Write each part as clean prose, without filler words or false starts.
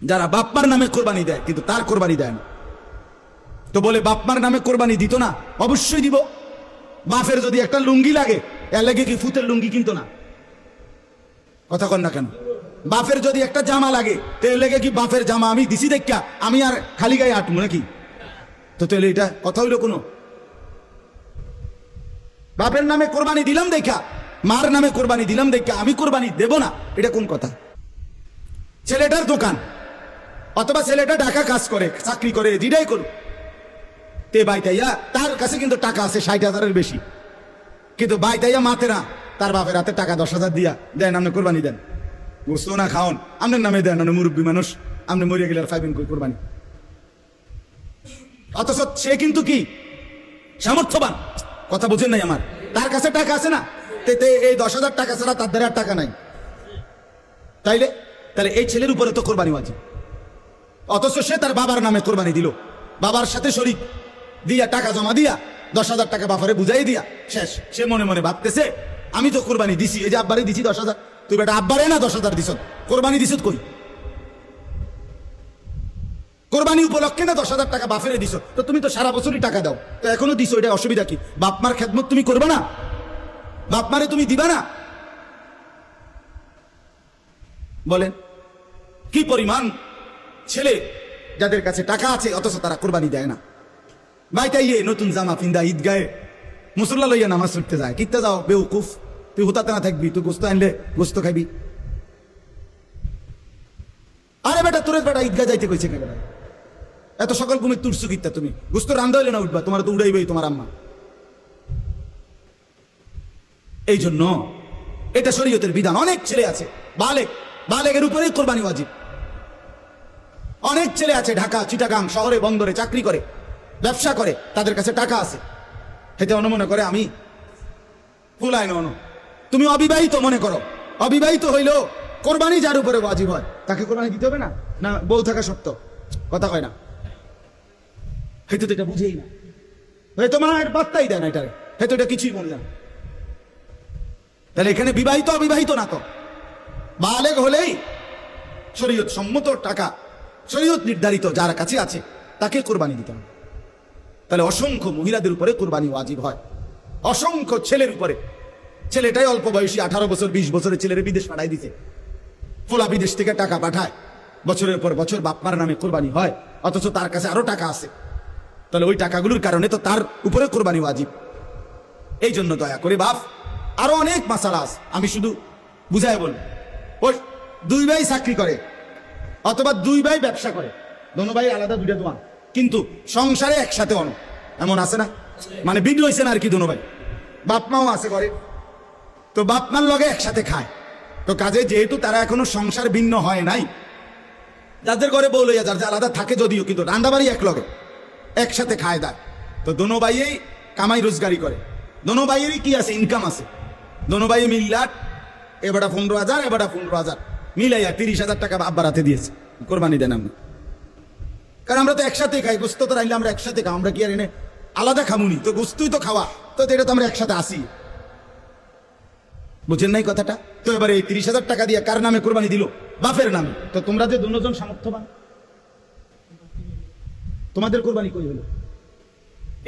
যারা বাপমার নামে কোরবানি দেয় কিন্তু তার কোরবানি দেয় না। তো বলে বাপমার নামে কোরবানি দিত না? অবশ্যই দিব। বাপের যদি একটা লুঙ্গি লাগে, এর লাগে কি ফুতের লুঙ্গি কিনতো না? কথা কন না কেন? বাপের যদি একটা জামা লাগে, তো এর লাগে কি বাপের জামা আমি দিছি দেখা আমি আর খালি গায়ে আটমু নাকি? তো তাহলে এটা কথা হইলো কোনো? বাপের নামে কোরবানি দিলাম দেখা, মার নামে কোরবানি দিলাম দেখা আমি কোরবানি দেব না, এটা কোন কথা? ছেলেটার দোকান অথবা ছেলেটা ঢাকা কাজ করে, চাকরি করে, যেটাই করুক, তে বাইতাইয়া তার কাছে কিন্তু টাকা আছে 60,000-এর বেশি, কিন্তু বাইতাইয়া মাতে না, তার বাপের হাতে টাকা 10,000 দিয়া দেন, আপনি কোরবানি দেন, বুঝতো না খাওন আপনার নামে দেন, আপনি মুরব্বী মানুষ, আপনি মরিয়া গেলে আর পাইবেন কই কোরবানি? অথচ সে কিন্তু কি সামর্থ্যবান, কথা বুঝেন নাই আমার? তার কাছে টাকা আছে না, এই 10,000 টাকা ছাড়া তার দ্বারা আর টাকা নাই। তাইলে তাহলে এই ছেলের উপরে তো কোরবানি ওয়াজিব। অথচ সে তার বাবার নামে কোরবানি দিল, বাবার সাথে শরীক দিয়া টাকা জমা দিয়া 10,000 টাকা বাবারে বুঝাই দিয়া শেষ। সে মনে মনে ভাবতেছে আমি তো কোরবানি দিছি, এই যে আব্বারে দিছি 10,000, তুই বেটা আব্বারে না 10,000 দিছ, কোরবানি দিছ কই? কোরবানি উপলক্ষে না 10,000 টাকা বাপেরে দিছ, তো তুমি তো সারা বছরই টাকা দাও, তো এখনো দিছো, এটা অসুবিধা কি? বাপমার খেদমত তুমি করবে না? বাপমারে তুমি দিবা না? বলেন কি পরিমাণ ছেলে যাদের কাছে টাকা আছে অথচ তারা কোরবানি দেয় না। বাইতাইয়ে নতুন জামা পিন্দা ঈদগাহে মুসল্লা লইয়া নামাজ পড়তে যায়, কিনতে যাও বেউকুফ, তুই হুতাতে না থাকবি, তুই গোস্ত আনলে গোস্ত খাবি। আরে বেটা তোর বেটা ঈদগাহ যাইতে কইছে কে বেটা? এত সকাল ঘুমে তুরছু কিত্তা, তুমি গোস্ত রান্ধা হইলে না উঠবা, তোমার তো উড়াইবেই তোমার আম্মা। এই জন্য এটা শরীয়তের বিধান। অনেক ছেলে আছে বালেগের উপরেই কোরবানি ওয়াজিব। অনেক ছেলে আছে ঢাকা, চিটাগাং শহরে, বন্দরে চাকরি করে, ব্যবসা করে, তাদের কাছে টাকা আছে, হেতে মনে করে আমি ফুলাই ন। তুমি অবিবাহিত মনে করো, অবিবাহিত হইলেও কোরবানি যার উপরে ওয়াজিব হয় তাকে কোরবানি দিতে হবে না? না বউ থাকা সত্য? কথা কয় না, হয়তো এটা বুঝেই না, হয়তো মায়ের বার্তাই দেয় না, এটারে হয়তো এটা কিছুই বলে না। তাহলে এখানে বিবাহিত অবিবাহিত না, তো বালেগ হলেই শরীয়ত সম্মত টাকা, শরীয়ত নির্ধারিত যার কাছে আছে তাকে কোরবানি দিতে হবে। তাহলে অসংখ্য মহিলাদের উপরে কোরবানি ওয়াজিব হয়, অসংখ্য ছেলের উপরে। ছেলেটাই অল্প বয়সী 18 বছর 20 বছরের ছেলের বিদেশ পাঠাই দিতে, ফোলা বিদেশ থেকে টাকা পাঠায়, বছরের পর বছর বাপমার নামে কোরবানি হয়, অথচ তার কাছে আরো টাকা আছে। তাহলে ওই টাকাগুলোর কারণে তো তার উপরে কোরবানি ওয়াজিব। এই জন্য দয়া করে বাপ, আরো অনেক মাসালা আছে, আমি শুধু বুঝাই বল। ওই 2 ভাই চাকরি করে অথবা 2 ভাই ব্যবসা করে, দোনো ভাই আলাদা 2টা দোকান, কিন্তু সংসারে একসাথে অন, এমন আছে না? মানে বিন হয়েছে না আর কি, দোনো ভাই বাপ মাও আছে করে, তো বাপ মার লগে একসাথে খায়। তো কাজে যেহেতু তারা এখনো সংসার ভিন্ন হয় নাই, যাদের ঘরে বউ লইয়া যার আলাদা থাকে যদিও, কিন্তু রান্দাবাড়ি এক লগে একসাথে খায় দেয়। তো দোনো ভাইয়েই কামাই রোজগারি করে, দোনো ভাইয়েরই কি আছে, ইনকাম আছে। দোনো ভাই মিল্লা এবারটা 15,000, এবারটা 15,000 মিলাইয়া 30,000 টাকা আব্বার হাতে দিয়েছে, কোরবানি দেন আমরা। কারণ আমরা তো একসাথে খাই, গোস্ত তো রাইলে আমরা একসাথে খাই, আমরা কি আর এনে আলাদা খামুনি? তো গোস্তই তো খাওয়া, তো এটা তো আমরা একসাথে আসি, বুঝেন নাই কথাটা? তো এবারে এই 30,000 টাকা দিয়ে কার নামে কোরবানি দিল? বাপের নামে। তো তোমরা যে দুজন সামর্থ্যবান, তোমাদের কোরবানি কই হলো?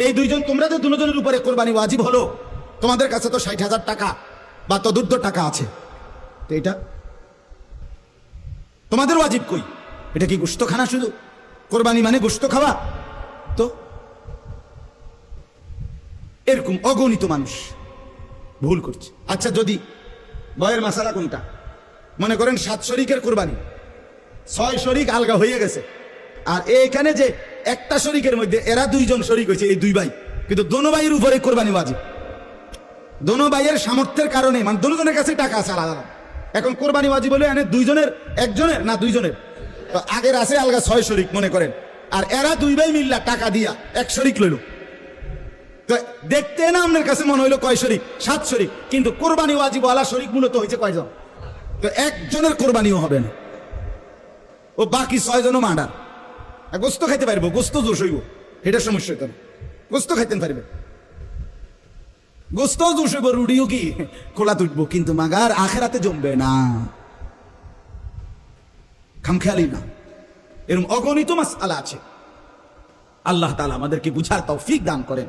এই দুইজন, তোমরা যে দুজনের উপরে কোরবানি ওয়াজিব হলো, তোমাদের কাছে তো 60,000 টাকা বা তদুর্ধ্ব টাকা আছে, তো এটা তোমাদের ওয়াজিব কই? এটা কি গোশত খানা? শুধু কোরবানি মানে গোশত খাওয়া? তো এরকম অগণিত মানুষ ভুল করছে। আচ্ছা, যদি বয়ের মাসালা কোনটা? মনে করেন 7 শরিকের কোরবানি, 6 শরিক আলগা হয়ে গেছে, আর এইখানে যে একটা শরিকের মধ্যে এরা 2 জন শরিক হয়েছে, এই 2 ভাই, কিন্তু দোনো ভাইয়ের উপরে কোরবানি ওয়াজিব। দোনো ভাইয়ের সামর্থ্যের কারণে, মানে দুজনের কাছে টাকা আছে আলাদা। এখন কোরবানি ওয়াজিব হলে এনে 2 জনের, একজনের না 2 জনের, তো আগের আছে আলগা 6 শরিক মনে করেন, আর এরা 2 ভাই মিল্লা টাকা দিয়া 1 শরিক লইল। তো দেখতে না আপনার কাছে মনে হইলো কয় শরিক? 7 শরিক, কিন্তু কোরবানি ওয়াজিব ওয়ালা শরিক মূলত হয়েছে কয়জন? তো একজনের কোরবানিও হবে না, ও বাকি 6 জনও মার্ডার। গোস্ত খাইতে পারবো, গোস্ত দোষ হইব, এটা সমস্যা হইত না, গোস্ত খাইতেন পারবে, গোস্ত দোষ হইব, রুডিও কি খোলা তুটবো, কিন্তু মাগার আখেরাতে জমবে না, খামখেয়ালি না। এরকম অগণিত মাসআলা আছে। আল্লাহ তাআলা আমাদেরকে বুঝার তৌফিক দান করেন।